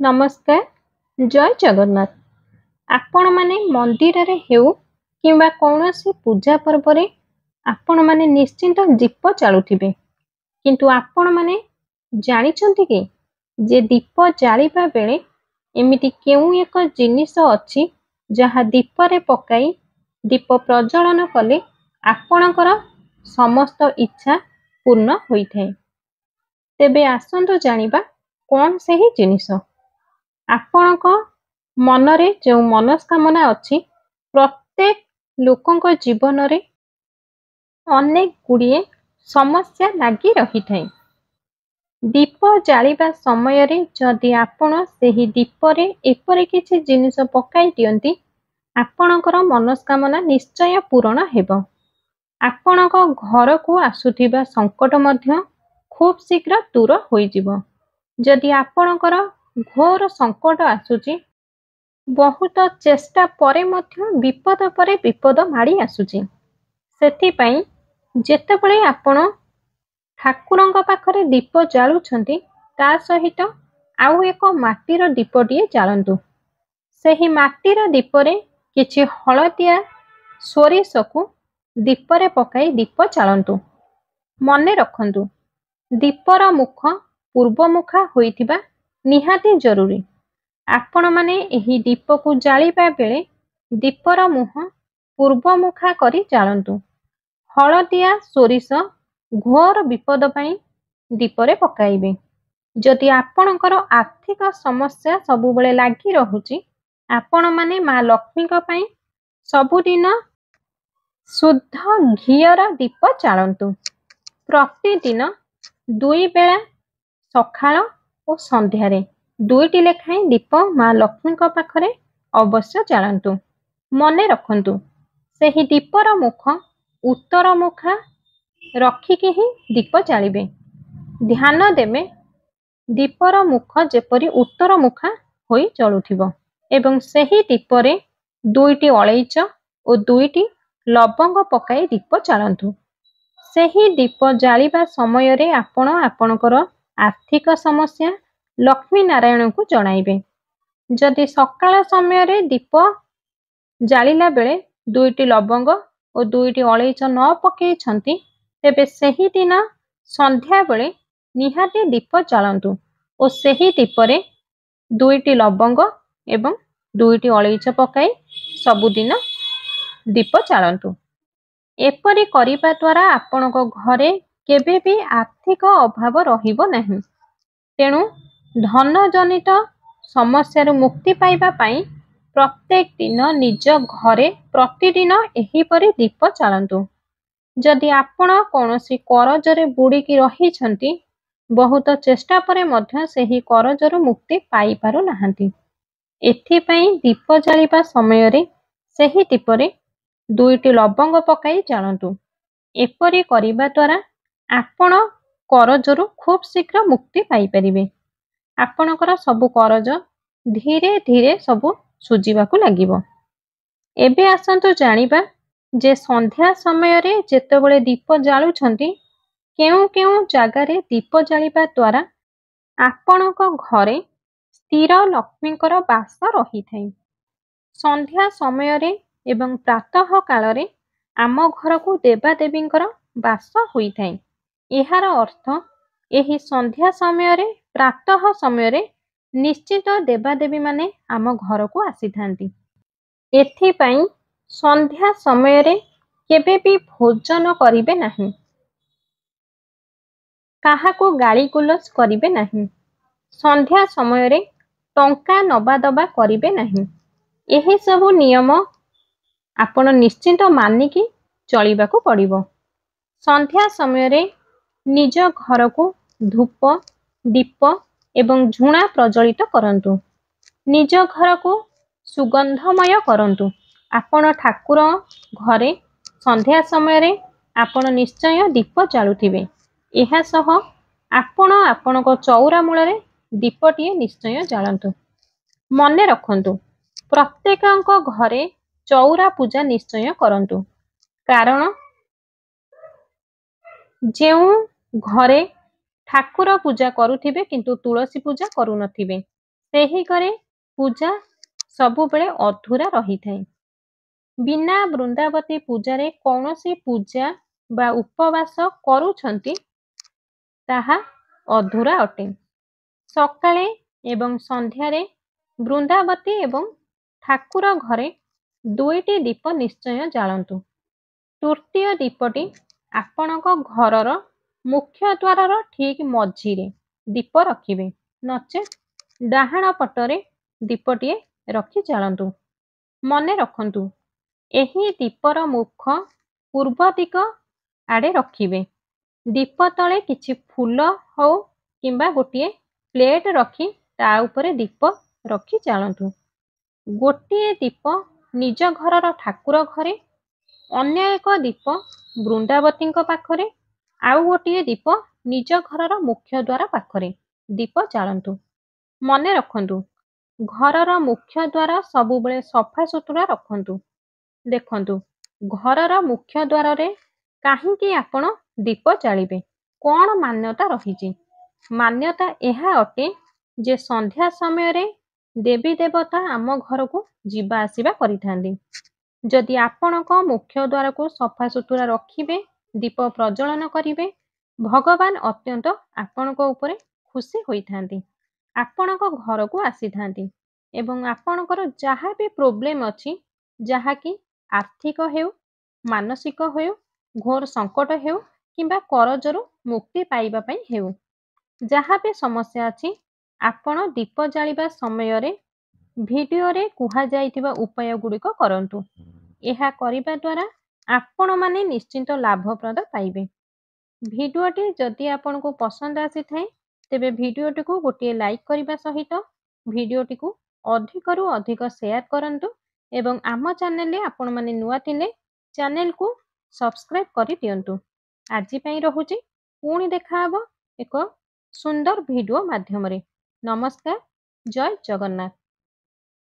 नमस्कार जय जगन्नाथ। आपण माने मंदिर रे हेउ किंबा कौनसी पूजा पर्व रे आपण माने निश्चिंत दीप जालुथिबे, किंतु आपण माने जानिछंती कि जे दीप जालिबा बेले एमिति केउ एक जिनिस अछि जहा दीप रे पकाई दीप प्रज्वलन कले आपणकर समस्त इच्छा पूर्ण होइथाय। तेबे आसंतु जानिबा कोन सेही जिनिस। आपणक मनरे जो मनस्कामना अछि प्रत्येक लोकंक जीवन रे अनेक गुड़िए समस्या लागी रही थाए। दीप जालिबा समय रे जदि आपण सेही दीप रे एपरि किछि जिनिस पकाई दियंती आपणकर मनस्कामना निश्चय पूर्ण हेबो। आपणक घर को आसुथिबा संकट मध्य खूब शीघ्र दूर होई जिवो। जदि आपणकर घोर संकट आसुची बहुत चेष्टा परे मध्य विपद परे विपद माड़ी आसुची। सेथि पई जेतेबेले आपण ठाकुरंक पाखरे दीप जालुछंती ता सहित आउ एक माटीर दीपटिए जालंतु। सेही माटीर दीपरे किछि हळदिया सोरिषकु दीपरे पकाई दीप जालंतु। मने रखंतु दीपर मुख पूर्वमुखा होइथिबा निहाती जरूरी। आपण माने एही दीप को जालिबा बेले दीपर मुह पूर्वमुखा करी जालंतु। हळदिया सोरिष घोर विपद पई दीपरे पकाइबे। जदि आपणकर आर्थिक समस्या सबुबेले लागी रहुची आपण माने मां लक्ष्मी का पई सबुदिन शुद्ध घियर दीप जालंतु। प्रतिदिन दुई बेला सखाळ और संध्यारे दुईटी लेखाएं दीप मां लक्ष्मी का पाखरे अवश्य जालंतु। मने रखंतु सेही दीपर मुख उत्तर मुखा रखिके ही दीप जालिबे। ध्यान देबे दीपर मुख जेपरि उत्तर मुखा होई जळुथिबो एवं सेही दीपरे दुईटी अलैच और दुईटी लवंग पकाई दीप जालंतु। सेही दीप जालिबा समय रे आपण आपणकर आर्थिक समस्या लक्ष्मी नारायण को जणाइबे। जदि सकाळ समय रे दीप जालिला बेले दुईटी लवंग और दुईटी अलैच न पकई छंती तेबे सेही दिन संध्या बेले निहाती दीप जालंतु और सेही दीपरे दुईटी लवंग एवं दुईटी अलैच पकाई सबुदिन दीप जालंतु। एपरि करिबा द्वारा आपणको घरे केबे भी आर्थिक अभाव रहिबो नहीं। तेणु धन जनित समस्या मुक्ति पाइबा पाई प्रत्येक दिन निज घरे प्रतिदिन एहीपरि दीप जालंतु। जदि आपण कोनोसी करजरे बुड़ीकी रही छंती बहुत चेष्टा परे मध्य सेही करजरु मुक्ति पाई पारु नाहंती। एथि पई दीप जालिबा समय रे सेही दीपरे दुईटी लवंग पकाई जालंतु। एपरि करिबा द्वारा आपण करजरु खूब शीघ्र मुक्ति पाई परिबे। आपणकर सबु करज धीरे धीरे सबु सुजिबाकु लागिबो। एबे आसंतु जानिबा जे संध्या समय रे जेतेबेले दीप जालुछंती केउ केउ जागारे दीप जालिबा द्वारा आपणक घरे स्थिर लक्ष्मीकर वास रही। संध्या समय रे एवं प्रातः काल रे आम घर को देवादेवींकर वास होई थाए। एहार अर्थ एही संध्या समय रे प्रातः समय रे निश्चित देवादेवी माने आम घर को आसी थांती। एथि पई संध्या समय रे केबे भी भोजन करिबे नहीं, काहा को गाली गुलज करिबे नहीं। संध्या समय रे टंका नबा दबा करिबे नहीं। एही सबु नियम आपण निश्चिंत मानिकी चलिबाकू पड़िबो। संध्या समय रे निज घर को धूप दीप एवं झुणा प्रज्वलित करंतु। निज घर को सुगंधमय करंतु। आपण ठाकुर घरे संध्या समय रे आपण निश्चय दीप जालुथिबे। एहा सह आपण आपणको चौरा मूलरे दीपटिए निश्चय जालंतु। मने रखंतु प्रत्येकंको घरे चौरा पूजा निश्चय करंतु। कारण जेउ घरे ठाकुर पूजा करुथिबे किंतु तुलसी पूजा करू नथिबे ସେହି ଘରେ ପୂଜା ସବୁବେଳେ ଅଧୁରା ରହିଥାଏ। ବିନା ବୃନ୍ଦାବତୀ ପୂଜାରେ କୌଣସି ପୂଜା ବା ଉପବାସ କରୁଛନ୍ତି ତାହା ଅଧୁରା ଅଟେ। ସକାଳେ ଏବଂ ସନ୍ଧ୍ୟାରେ ବୃନ୍ଦାବତୀ ଏବଂ ଠାକୁର ଘରେ 2ଟି ଦୀପ ନିଶ୍ଚୟ ଜାଳନ୍ତୁ। ତୃତୀୟ ଦୀପଟି ଆପଣଙ୍କ ଘରର ମୁଖ୍ୟ ଦ୍ୱାରର ଠିକ୍ ମଝିରେ ଦୀପ ରଖିବେ, ନଚେତ୍ ଡାହାଣ ପଟରେ ଦୀପଟିଏ ରଖି ଜାଳନ୍ତୁ। ମନେ ରଖନ୍ତୁ, ଏହି ଦୀପର ମୁଖ ପୂର୍ବ ଦିଗ ଆଡ଼େ ରଖିବେ। ଦୀପ ତଳେ କିଛି ଫୁଲ ହଉ କିମ୍ବା ଗୋଟିଏ ପ୍ଲେଟ୍ ରଖି ତା ଉପରେ ଦୀପ ରଖି ଜାଳନ୍ତୁ। ଗୋଟିଏ ଦୀପ ନିଜ ଘରର ଠାକୁର ଘରେ, ଅନ୍ୟ ଏକ ଦୀପ ବୃନ୍ଦାବତୀଙ୍କ ପାଖରେ, ଆଉ ଗୋଟିଏ ଦୀପ ନିଜ ଘରର ମୁଖ୍ୟ ଦ୍ୱାର ପାଖରେ ଦୀପ ଜାଳନ୍ତୁ। ମନେ ରଖନ୍ତୁ, ଘରର ମୁଖ୍ୟ ଦ୍ୱାର ସବୁବେଳେ ସଫାସୁତୁରା ରଖନ୍ତୁ। ଦେଖନ୍ତୁ, ଘରର ମୁଖ୍ୟ ଦ୍ୱାରରେ କାହିଁକି ଆପଣ ଦୀପ ଜାଳିବେ? କ'ଣ ମାନ୍ୟତା ରହିଛି? ମାନ୍ୟତା ଏହା ଅଟେ ଯେ ସନ୍ଧ୍ୟା ସମୟରେ ଦେବୀ ଦେବତା ଆମ ଘରକୁ ଯିବା ଆସିବା କରିଥାନ୍ତି। ଯଦି ଆପଣଙ୍କ ମୁଖ୍ୟ ଦ୍ୱାରକୁ ସଫାସୁତୁରା ରଖିବେ, ଦୀପ ପ୍ରଜ୍ୱଳନ କରିବେ, ଭଗବାନ ଅତ୍ୟନ୍ତ ଆପଣଙ୍କ ଉପରେ ଖୁସି ହୋଇଥାନ୍ତି, ଆପଣଙ୍କ ଘରକୁ ଆସିଥାନ୍ତି ଏବଂ ଆପଣଙ୍କର ଯାହା ବି ପ୍ରୋବ୍ଲେମ୍ ଅଛି, ଯାହାକି ଆର୍ଥିକ ହେଉ, ମାନସିକ ହେଉ, ଘୋର ସଙ୍କଟ ହେଉ କିମ୍ବା କରଜରୁ ମୁକ୍ତି ପାଇବା ପାଇଁ ହେଉ, ଯାହା ବି ସମସ୍ୟା ଅଛି, ଆପଣ ଦୀପ ଜାଳିବା ସମୟରେ ଭିଡ଼ିଓରେ କୁହାଯାଇଥିବା ଉପାୟ ଗୁଡ଼ିକ କରନ୍ତୁ। ଏହା କରିବା ଦ୍ୱାରା ଆପଣମାନେ ନିଶ୍ଚିନ୍ତ ଲାଭପ୍ରଦ ପାଇବେ। ଭିଡ଼ିଓଟି ଯଦି ଆପଣଙ୍କୁ ପସନ୍ଦ ଆସିଥାଏ, ତେବେ ଭିଡ଼ିଓଟିକୁ ଗୋଟିଏ ଲାଇକ୍ କରିବା ସହିତ ଭିଡ଼ିଓଟିକୁ ଅଧିକରୁ ଅଧିକ ସେୟାର କରନ୍ତୁ ଏବଂ ଆମ ଚ୍ୟାନେଲରେ ଆପଣମାନେ ନୂଆ ଥିଲେ ଚ୍ୟାନେଲକୁ ସବସ୍କ୍ରାଇବ୍ କରିଦିଅନ୍ତୁ। ଆଜି ପାଇଁ ରହୁଛି, ପୁଣି ଦେଖାହେବ ଏକ ସୁନ୍ଦର ଭିଡ଼ିଓ ମାଧ୍ୟମରେ। ନମସ୍କାର, ଜୟ ଜଗନ୍ନାଥ।